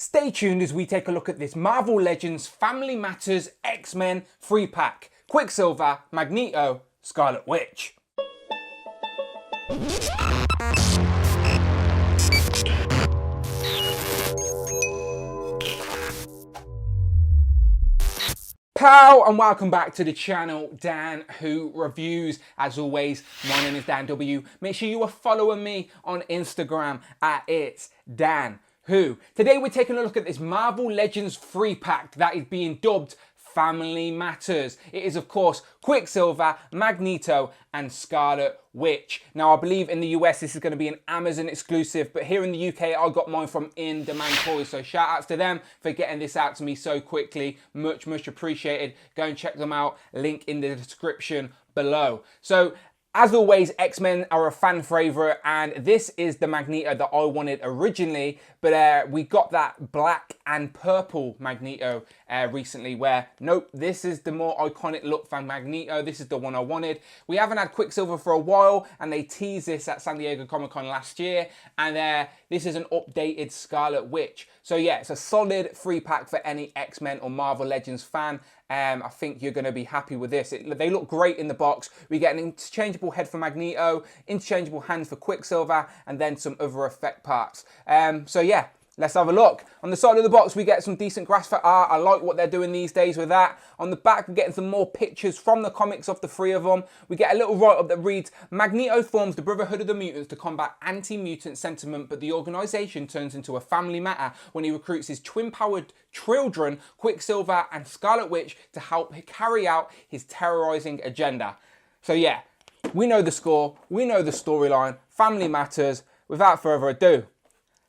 Stay tuned as we take a look at this Marvel Legends Family Matters X-Men 3-pack. Quicksilver, Magneto, Scarlet Witch. Pow and welcome back to the channel, Dan Who Reviews. As always, my name is Dan W. Make sure you are following me on Instagram at It's Dan Who. Today we're taking a look at this Marvel Legends 3-pack that is being dubbed Family Matters. It is of course Quicksilver, Magneto and Scarlet Witch. Now I believe in the US this is going to be an Amazon exclusive, but here in the UK I got mine from Indemand toys, so shout outs to them for getting this out to me so quickly. Much appreciated. Go and check them out, link in the description below. So as always, X-Men are a fan favourite, and this is the Magneto that I wanted originally, but we got that black and purple Magneto recently, where, nope, this is the more iconic look for Magneto. This is the one I wanted. We haven't had Quicksilver for a while, and they teased this at San Diego Comic-Con last year, and this is an updated Scarlet Witch. So yeah, it's a solid 3-pack for any X-Men or Marvel Legends fan. I think you're going to be happy with this. They look great in the box. We get an interchangeable head for Magneto, interchangeable hands for Quicksilver, and then some other effect parts. So yeah, let's have a look. On the side of the box, we get some decent graphic art. I like what they're doing these days with that. On the back, we're getting some more pictures from the comics of the three of them. We get a little write-up that reads, Magneto forms the Brotherhood of the Mutants to combat anti-mutant sentiment, but the organisation turns into a family matter when he recruits his twin-powered children, Quicksilver and Scarlet Witch, to help carry out his terrorising agenda. So yeah, we know the score, we know the storyline, Family Matters. Without further ado,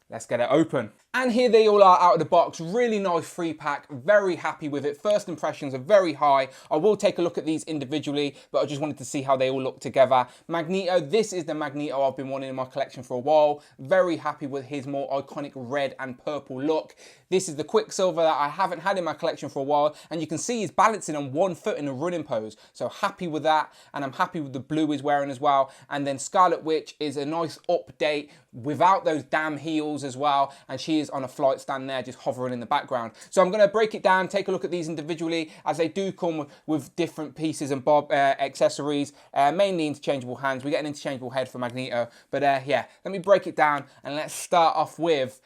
let's get it open. And here they all are out of the box. Really nice 3-pack. Very happy with it. First impressions are very high. I will take a look at these individually, but I just wanted to see how they all look together. Magneto, this is the Magneto I've been wanting in my collection for a while. Very happy with his more iconic red and purple look. This is the Quicksilver that I haven't had in my collection for a while, and you can see he's balancing on one foot in a running pose. So happy with that, and I'm happy with the blue he's wearing as well. And then Scarlet Witch is a nice update without those damn heels as well, and she is on a flight stand there just hovering in the background. So I'm going to break it down, take a look at these individually, as they do come with different pieces and accessories, mainly interchangeable hands. We get an interchangeable head for Magneto, but yeah, let me break it down and let's start off with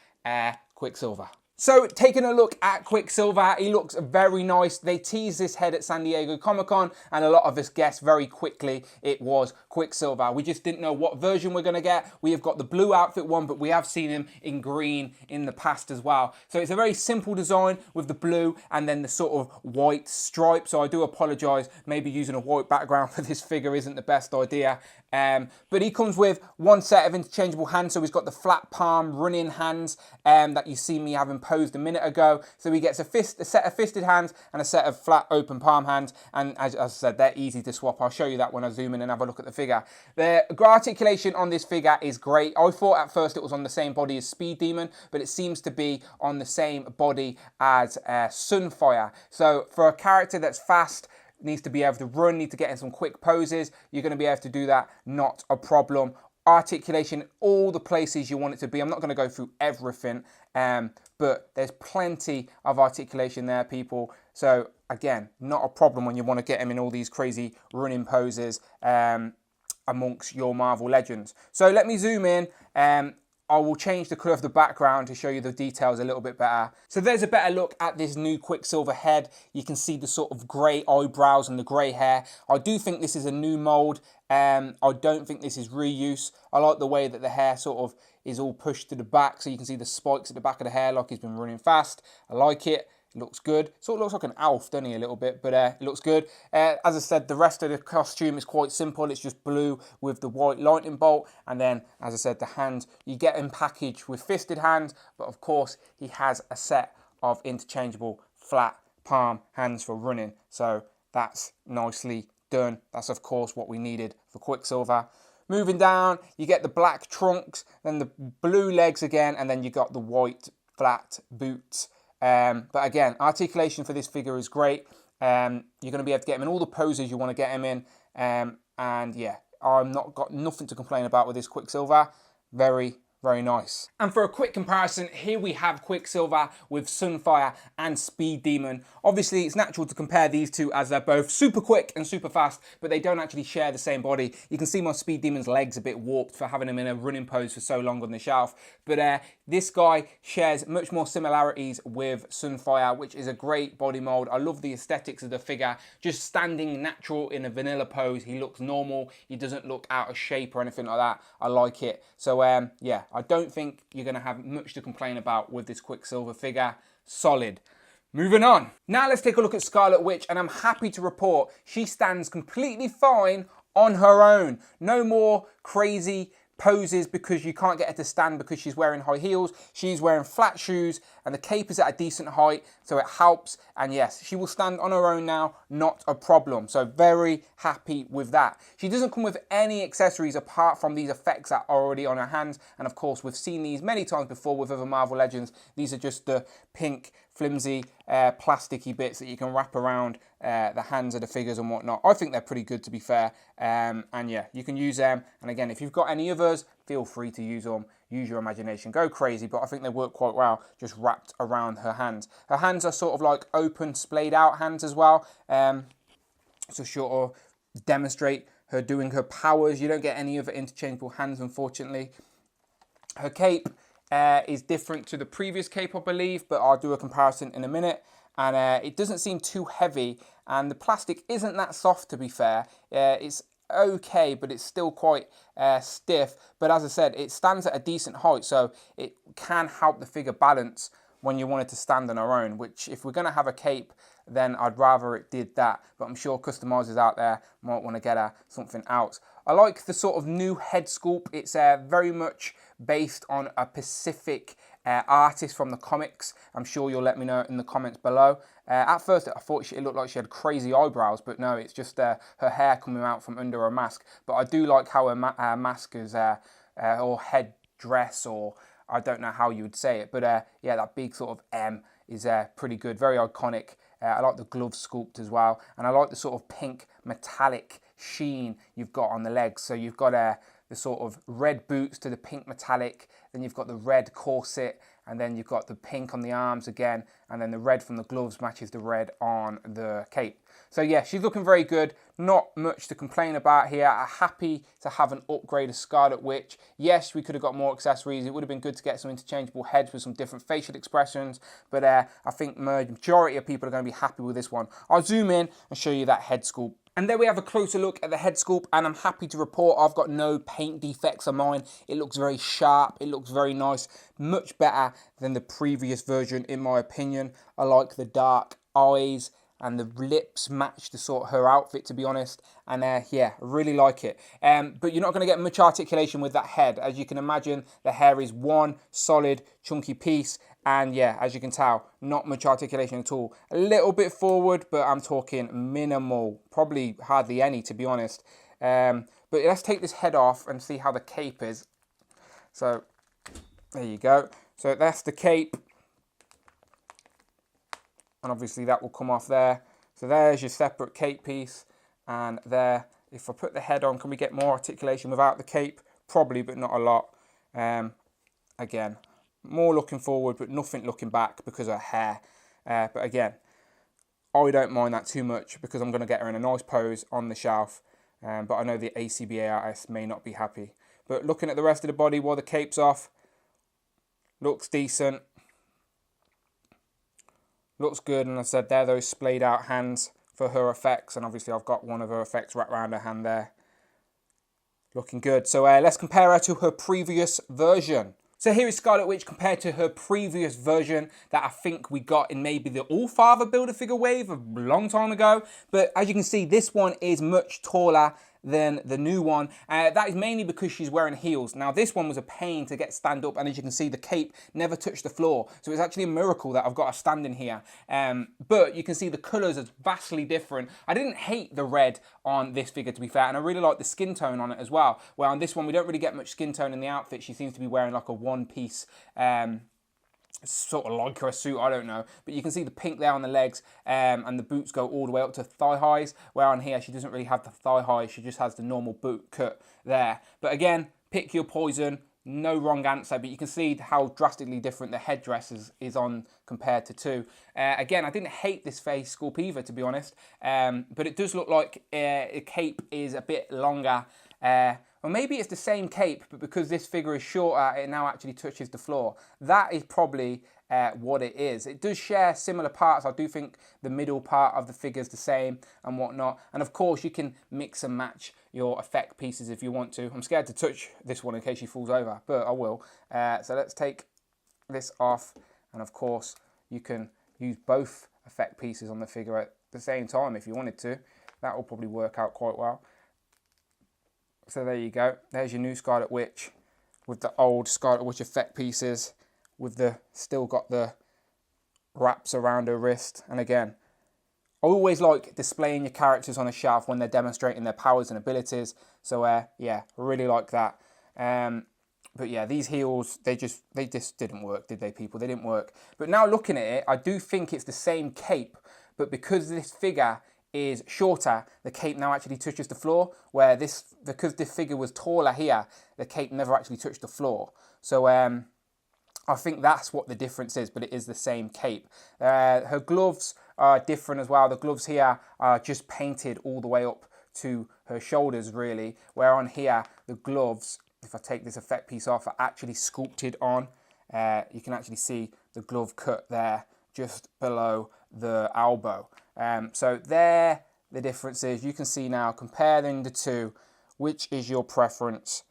Quicksilver. So taking a look at Quicksilver, he looks very nice. They teased this head at San Diego Comic-Con, and a lot of us guessed very quickly it was Quicksilver. We just didn't know what version we're going to get. We have got the blue outfit one, but we have seen him in green in the past as well. So it's a very simple design with the blue and then the sort of white stripe. So I do apologise, maybe using a white background for this figure isn't the best idea. But he comes with one set of interchangeable hands. So he's got the flat palm running hands that you see me having posed a minute ago. So he gets a set of fisted hands and a set of flat open palm hands. And as I said, they're easy to swap. I'll show you that when I zoom in and have a look at the figure. The articulation on this figure is great. I thought at first it was on the same body as Speed Demon, but it seems to be on the same body as Sunfire. So for a character that's fast, needs to be able to run, need to get in some quick poses, you're going to be able to do that, not a problem. Articulation, all the places you want it to be. I'm not going to go through everything, but there's plenty of articulation there, people. So again, not a problem when you want to get him in all these crazy running poses amongst your Marvel Legends. So let me zoom in. I will change the colour of the background to show you the details a little bit better. So there's a better look at this new Quicksilver head. You can see the sort of grey eyebrows and the grey hair. I do think this is a new mould. I don't think this is reuse. I like the way that the hair sort of is all pushed to the back, so you can see the spikes at the back of the hair like he's been running fast. I like it. It looks good. Sort of looks like an elf, doesn't he, a little bit, but it looks good. As I said, the rest of the costume is quite simple. It's just blue with the white lightning bolt, and then, as I said, the hands, you get him packaged with fisted hands, but of course, he has a set of interchangeable flat palm hands for running, so that's nicely done. That's, of course, what we needed for Quicksilver. Moving down, you get the black trunks, then the blue legs again, and then you got the white flat boots. But again, articulation for this figure is great. You're going to be able to get him in all the poses you want to get him in. And yeah, I've not got nothing to complain about with this Quicksilver. Very, Very nice. And for a quick comparison, here we have Quicksilver with Sunfire and Speed Demon. Obviously, it's natural to compare these two as they're both super quick and super fast, but they don't actually share the same body. You can see my Speed Demon's legs a bit warped for having him in a running pose for so long on the shelf. But this guy shares much more similarities with Sunfire, which is a great body mold. I love the aesthetics of the figure. Just standing natural in a vanilla pose. He looks normal. He doesn't look out of shape or anything like that. I like it. So yeah, I don't think you're going to have much to complain about with this Quicksilver figure. Solid. Moving on. Now let's take a look at Scarlet Witch, and I'm happy to report she stands completely fine on her own. No more crazy poses because you can't get her to stand because she's wearing high heels. She's wearing flat shoes and the cape is at a decent height, so it helps. And yes, she will stand on her own now, not a problem. So very happy with that. She doesn't come with any accessories apart from these effects that are already on her hands. And of course, we've seen these many times before with other Marvel Legends. These are just the pink, flimsy, plasticky bits that you can wrap around the hands of the figures and whatnot. I think they're pretty good, to be fair. And yeah, you can use them. And again, if you've got any others, feel free to use them. Use your imagination, go crazy, but I think they work quite well just wrapped around her hands. Her hands are sort of like open, splayed out hands as well. So sort of demonstrate her doing her powers. You don't get any other interchangeable hands, unfortunately. Her cape is different to the previous cape, I believe, but I'll do a comparison in a minute. And it doesn't seem too heavy, and the plastic isn't that soft, to be fair. It's okay, but it's still quite stiff. But as I said, it stands at a decent height, so it can help the figure balance when you want it to stand on her own, which if we're going to have a cape, then I'd rather it did that. But I'm sure customizers out there might want to get her something else. I like the sort of new head sculpt. It's very much based on a Pacific artist from the comics. I'm sure you'll let me know in the comments below. At first, I thought it looked like she had crazy eyebrows, but no, it's just her hair coming out from under her mask. But I do like how her mask is, or head dress, or I don't know how you would say it, but yeah, that big sort of M is pretty good, very iconic. I like the glove sculpt as well, and I like the sort of pink metallic sheen you've got on the legs. So you've got the sort of red boots to the pink metallic, then you've got the red corset, and then you've got the pink on the arms again, and then the red from the gloves matches the red on the cape. So yeah, she's looking very good. Not much to complain about here. I'm happy to have an upgrade of Scarlet Witch. Yes, we could have got more accessories. It would have been good to get some interchangeable heads with some different facial expressions, but I think majority of people are going to be happy with this one. I'll zoom in and show you that head sculpt. And there we have a closer look at the head sculpt, and I'm happy to report I've got no paint defects on mine. It looks very sharp, it looks very nice, much better than the previous version in my opinion. I like the dark eyes, and the lips match the sort of her outfit, to be honest. And yeah, I really like it. But you're not going to get much articulation with that head. As you can imagine, the hair is one solid chunky piece. And yeah, as you can tell, not much articulation at all. A little bit forward, but I'm talking minimal. Probably hardly any, to be honest. But let's take this head off and see how the cape is. So there you go. So that's the cape. And obviously that will come off there. So there's your separate cape piece. And there, if I put the head on, can we get more articulation without the cape? Probably, but not a lot. Again, more looking forward, but nothing looking back because of her hair. But again, I don't mind that too much because I'm going to get her in a nice pose on the shelf. But I know the ACBA artist may not be happy. But looking at the rest of the body while the cape's off, looks decent. Looks good, and as I said, they're those splayed out hands for her effects, and obviously I've got one of her effects right around her hand there. Looking good. So let's compare her to her previous version. So here is Scarlet Witch compared to her previous version that I think we got in maybe the All-Father Build-A-Figure wave a long time ago. But as you can see, this one is much taller than the new one. That is mainly because she's wearing heels. Now this one was a pain to get stand up, and as you can see, the cape never touched the floor. So it's actually a miracle that I've got her standing here. But you can see the colours are vastly different. I didn't hate the red on this figure, to be fair, and I really like the skin tone on it as well. Where on this one, we don't really get much skin tone in the outfit. She seems to be wearing like a one-piece sort of like a suit, I don't know, but you can see the pink there on the legs, and the boots go all the way up to thigh highs, where on here she doesn't really have the thigh highs, she just has the normal boot cut there. But again, pick your poison. no wrong answer, but you can see how drastically different the headdress is on compared to 2. Again, I didn't hate this face sculpt either, to be honest, but it does look like a cape is a bit longer. Or maybe it's the same cape, but because this figure is shorter, it now actually touches the floor. That is probably what it is. It does share similar parts. I do think the middle part of the figure is the same and whatnot. And of course, you can mix and match your effect pieces if you want to. I'm scared to touch this one in case she falls over, but I will. So let's take this off. And of course, you can use both effect pieces on the figure at the same time if you wanted to. That will probably work out quite well. So there you go. There's your new Scarlet Witch with the old Scarlet Witch effect pieces, with the still got the wraps around her wrist. And again, I always like displaying your characters on a shelf when they're demonstrating their powers and abilities. So yeah, I really like that. But yeah, these heels, they just didn't work, did they, people? They didn't work. But now looking at it, I do think it's the same cape, but because this figure is shorter, the cape now actually touches the floor, where because this figure was taller here, the cape never actually touched the floor. So I think that's what the difference is, but it is the same cape. Her gloves are different as well. The gloves here are just painted all the way up to her shoulders, really, where on here, the gloves, if I take this effect piece off, are actually sculpted on. You can actually see the glove cut there, just below the elbow. So there the differences. You can see now, comparing the two, which is your preference?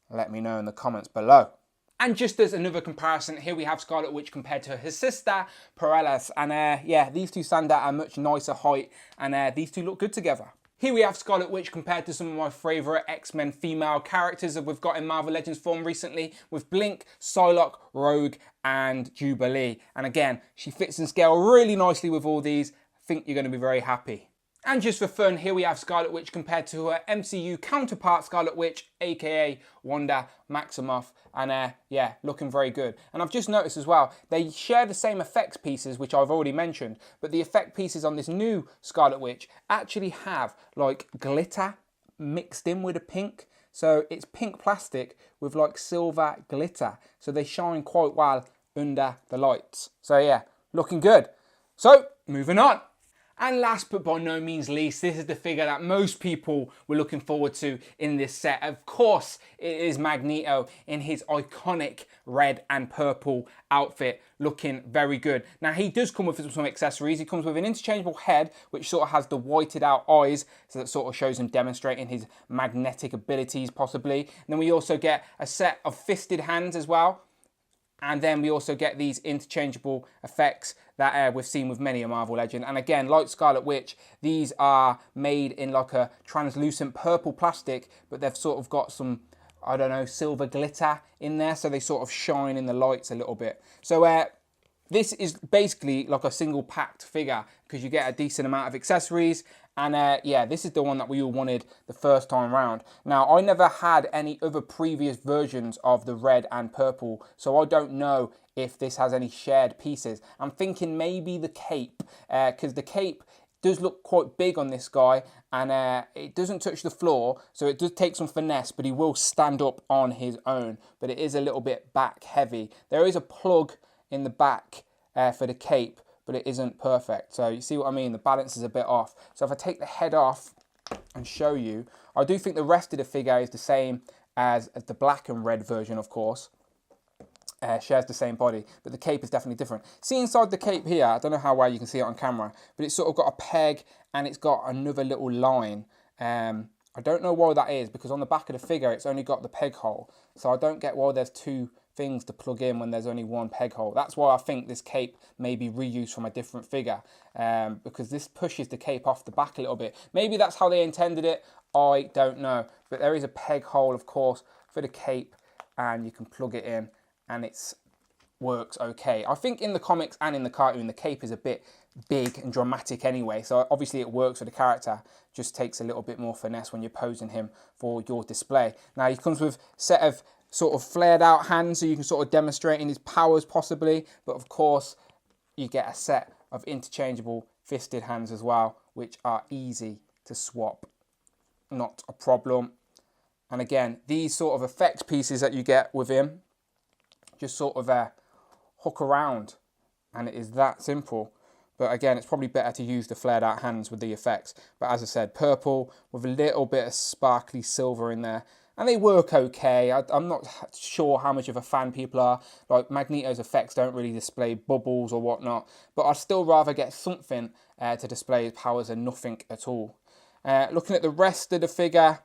Let me know in the comments below. And just as another comparison, here we have Scarlet Witch compared to her sister, Perellas. And yeah, these two stand at a much nicer height, and these two look good together. Here we have Scarlet Witch compared to some of my favourite X-Men female characters that we've got in Marvel Legends form recently, with Blink, Psylocke, Rogue, and Jubilee. And again, she fits in scale really nicely with all these. I think you're going to be very happy. And just for fun, here we have Scarlet Witch compared to her MCU counterpart Scarlet Witch, aka Wanda Maximoff, and yeah, looking very good. And I've just noticed as well, they share the same effects pieces, which I've already mentioned, but the effect pieces on this new Scarlet Witch actually have like glitter mixed in with a pink. So it's pink plastic with like silver glitter. So they shine quite well under the lights. So yeah, looking good. So moving on. And last but by no means least, this is the figure that most people were looking forward to in this set. Of course, it is Magneto in his iconic red and purple outfit, looking very good. Now, he does come with some accessories. He comes with an interchangeable head, which sort of has the whited out eyes, so that sort of shows him demonstrating his magnetic abilities, possibly. And then we also get a set of fisted hands as well. And then we also get these interchangeable effects that we've seen with many a Marvel Legend. And again, like Scarlet Witch, these are made in like a translucent purple plastic, but they've sort of got some, I don't know, silver glitter in there, so they sort of shine in the lights a little bit. So this is basically like a single packed figure, because you get a decent amount of accessories. And yeah, this is the one that we all wanted the first time round. Now, I never had any other previous versions of the red and purple, so I don't know if this has any shared pieces. I'm thinking maybe the cape, because the cape does look quite big on this guy, and it doesn't touch the floor, so it does take some finesse, but he will stand up on his own. But it is a little bit back heavy. There is a plug in the back for the cape, but it isn't perfect. So you see what I mean? The balance is a bit off. So if I take the head off and show you, I do think the rest of the figure is the same as the black and red version, of course. Shares the same body, but the cape is definitely different. See inside the cape here, I don't know how well you can see it on camera, but it's sort of got a peg and it's got another little line. I don't know why that is, because on the back of the figure, it's only got the peg hole. So I don't get why there's two things to plug in when there's only one peg hole. That's why I think this cape may be reused from a different figure, because this pushes the cape off the back a little bit. Maybe that's how they intended it, I don't know. But there is a peg hole, of course, for the cape, and you can plug it in, and it works okay. I think in the comics and in the cartoon, the cape is a bit big and dramatic anyway, so obviously it works for the character, just takes a little bit more finesse when you're posing him for your display. Now, he comes with a set of sort of flared out hands, so you can sort of demonstrate in his powers possibly, but of course you get a set of interchangeable fisted hands as well, which are easy to swap, not a problem. And again, these sort of effect pieces that you get with him just sort of hook around, and it is that simple. But again, it's probably better to use the flared out hands with the effects. But as I said, purple with a little bit of sparkly silver in there. And they work okay. I'm not sure how much of a fan people are. Like, Magneto's effects don't really display bubbles or whatnot. But I'd still rather get something to display his powers than nothing at all. Looking at the rest of the figure,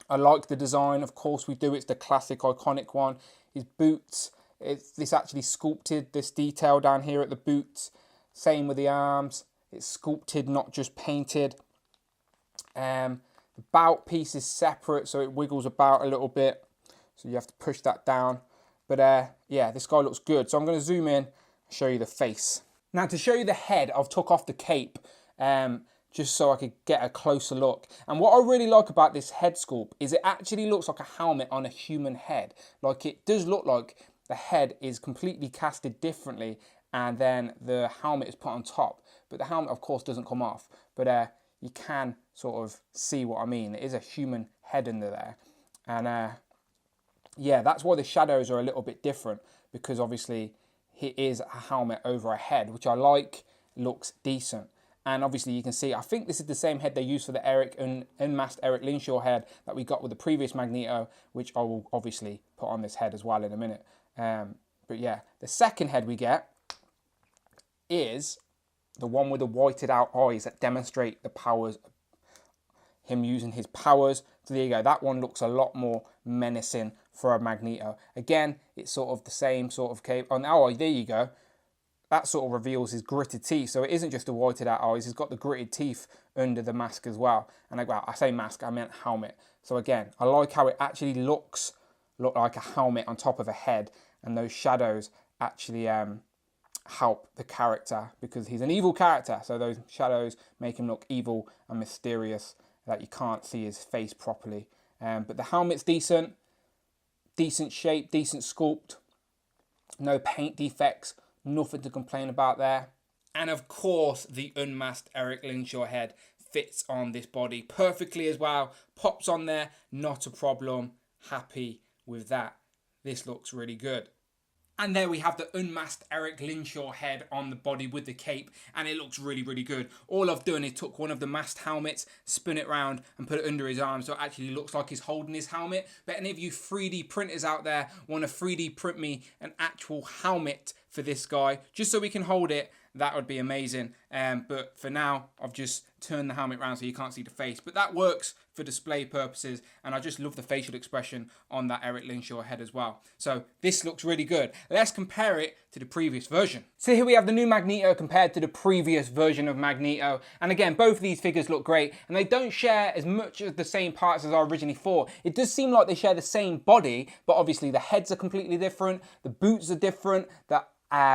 I like the design. Of course we do. It's the classic iconic one. His boots, this actually sculpted, this detail down here at the boots. Same with the arms. It's sculpted, not just painted. The bout piece is separate, so it wiggles about a little bit. So you have to push that down. But yeah, this guy looks good. So I'm going to zoom in and show you the face. Now, to show you the head, I've took off the cape just so I could get a closer look. And what I really like about this head sculpt is it actually looks like a helmet on a human head. Like, it does look like the head is completely casted differently, and then the helmet is put on top. But the helmet, of course, doesn't come off. But you can sort of see what I mean. It is a human head under there. And yeah, that's why the shadows are a little bit different, because obviously it is a helmet over a head, which I like, looks decent. And obviously you can see, I think this is the same head they used for the unmasked Eric Linshaw head that we got with the previous Magneto, which I will obviously put on this head as well in a minute. But yeah, the second head we get is the one with the whited out eyes that demonstrate the powers, him using his powers. So there you go, that one looks a lot more menacing for a Magneto. Again, it's sort of the same sort of cape. Oh, there you go. That sort of reveals his gritted teeth. So it isn't just the whited out eyes, he's got the gritted teeth under the mask as well. And well, I say mask, I meant helmet. So again, I like how it actually looks like a helmet on top of a head, and those shadows actually help the character, because he's an evil character, so those shadows make him look evil and mysterious, that you can't see his face properly. But the helmet's decent shape, decent sculpt, no paint defects, nothing to complain about there. And of course, the unmasked Eric Linshaw head fits on this body perfectly as well. Pops on there, not a problem. Happy with that. This looks really good. And there we have the unmasked Eric Linshaw head on the body with the cape, and it looks really, really good. All I've done is took one of the masked helmets, spin it around and put it under his arm, so it actually looks like he's holding his helmet. But any of you 3D printers out there want to 3D print me an actual helmet for this guy, just so we can hold it, that would be amazing. But for now, I've just turned the helmet around so you can't see the face. But that works for display purposes, and I just love the facial expression on that Eric Linshaw head as well. So this looks really good. Let's compare it to the previous version. So here we have the new Magneto compared to the previous version of Magneto. And again, both of these figures look great, and they don't share as much of the same parts as I originally thought. It does seem like they share the same body, but obviously the heads are completely different, the boots are different, the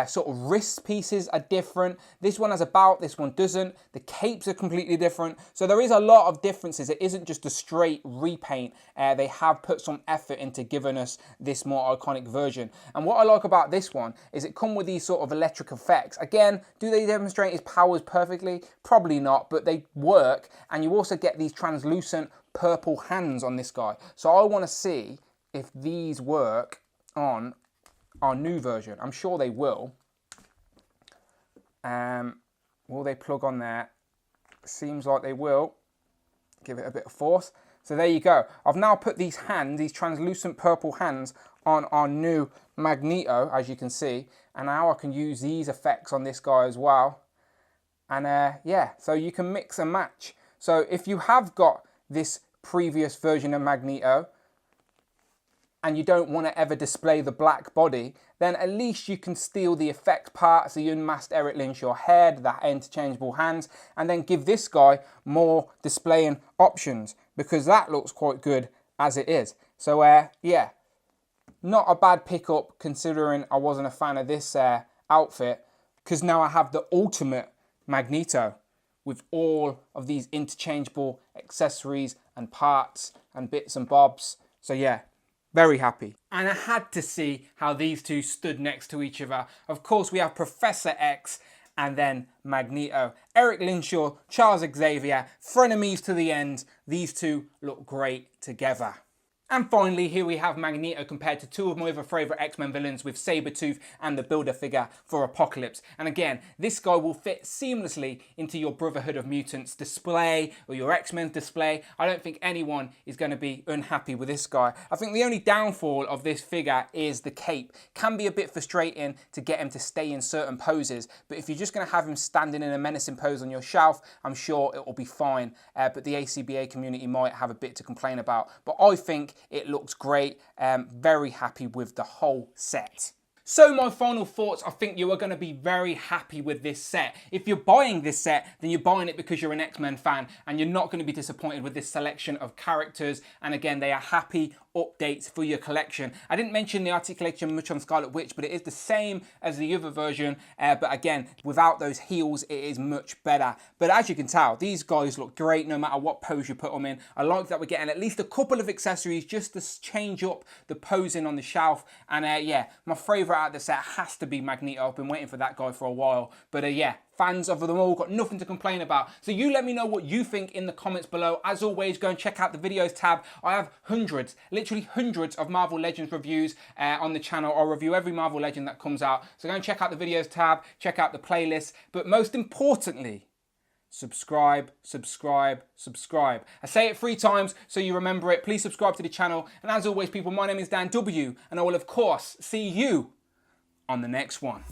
sort of wrist pieces are different. This one has a bout, this one doesn't. The capes are completely different. So there is a lot of differences. It isn't just a straight repaint. They have put some effort into giving us this more iconic version. And what I like about this one is it comes with these sort of electric effects. Again, do they demonstrate his powers perfectly? Probably not, but they work. And you also get these translucent purple hands on this guy. So I want to see if these work on our new version. I'm sure they will. Will they plug on there? Seems like they will. Give it a bit of force. So there you go. I've now put these hands, these translucent purple hands, on our new Magneto, as you can see. And now I can use these effects on this guy as well. And yeah, so you can mix and match. So if you have got this previous version of Magneto, and you don't want to ever display the black body, then at least you can steal the effect parts, the unmasked Eric Linshaw head, the interchangeable hands, and then give this guy more displaying options, because that looks quite good as it is. So yeah, not a bad pickup considering I wasn't a fan of this outfit, because now I have the ultimate Magneto with all of these interchangeable accessories and parts and bits and bobs. So yeah, very happy. And I had to see how these two stood next to each other. Of course, we have Professor X and then Magneto. Eric Linshaw, Charles Xavier, frenemies to the end. These two look great together. And finally, here we have Magneto compared to two of my other favourite X-Men villains with Sabretooth and the Builder figure for Apocalypse. And again, this guy will fit seamlessly into your Brotherhood of Mutants display or your X-Men display. I don't think anyone is going to be unhappy with this guy. I think the only downfall of this figure is the cape. Can be a bit frustrating to get him to stay in certain poses, but if you're just going to have him standing in a menacing pose on your shelf, I'm sure it will be fine. But the ACBA community might have a bit to complain about. But I think it looks great. Very happy with the whole set. So my final thoughts, I think you are going to be very happy with this set. If you're buying this set, then you're buying it because you're an X-Men fan and you're not going to be disappointed with this selection of characters. And again, they are happy updates for your collection. I didn't mention the articulation much on Scarlet Witch, but it is the same as the other version. But again, without those heels, it is much better. But as you can tell, these guys look great no matter what pose you put them in. I like that we're getting at least a couple of accessories just to change up the posing on the shelf. And yeah, my favourite out of the set has to be Magneto. I've been waiting for that guy for a while. But yeah, fans of them all, got nothing to complain about. So you let me know what you think in the comments below. As always, go and check out the videos tab. I have hundreds, literally hundreds of Marvel Legends reviews on the channel. I'll review every Marvel Legend that comes out. So go and check out the videos tab, check out the playlist. But most importantly, subscribe, subscribe, subscribe. I say it 3 times so you remember it. Please subscribe to the channel. And as always, people, my name is Dan W. And I will, of course, see you on the next one.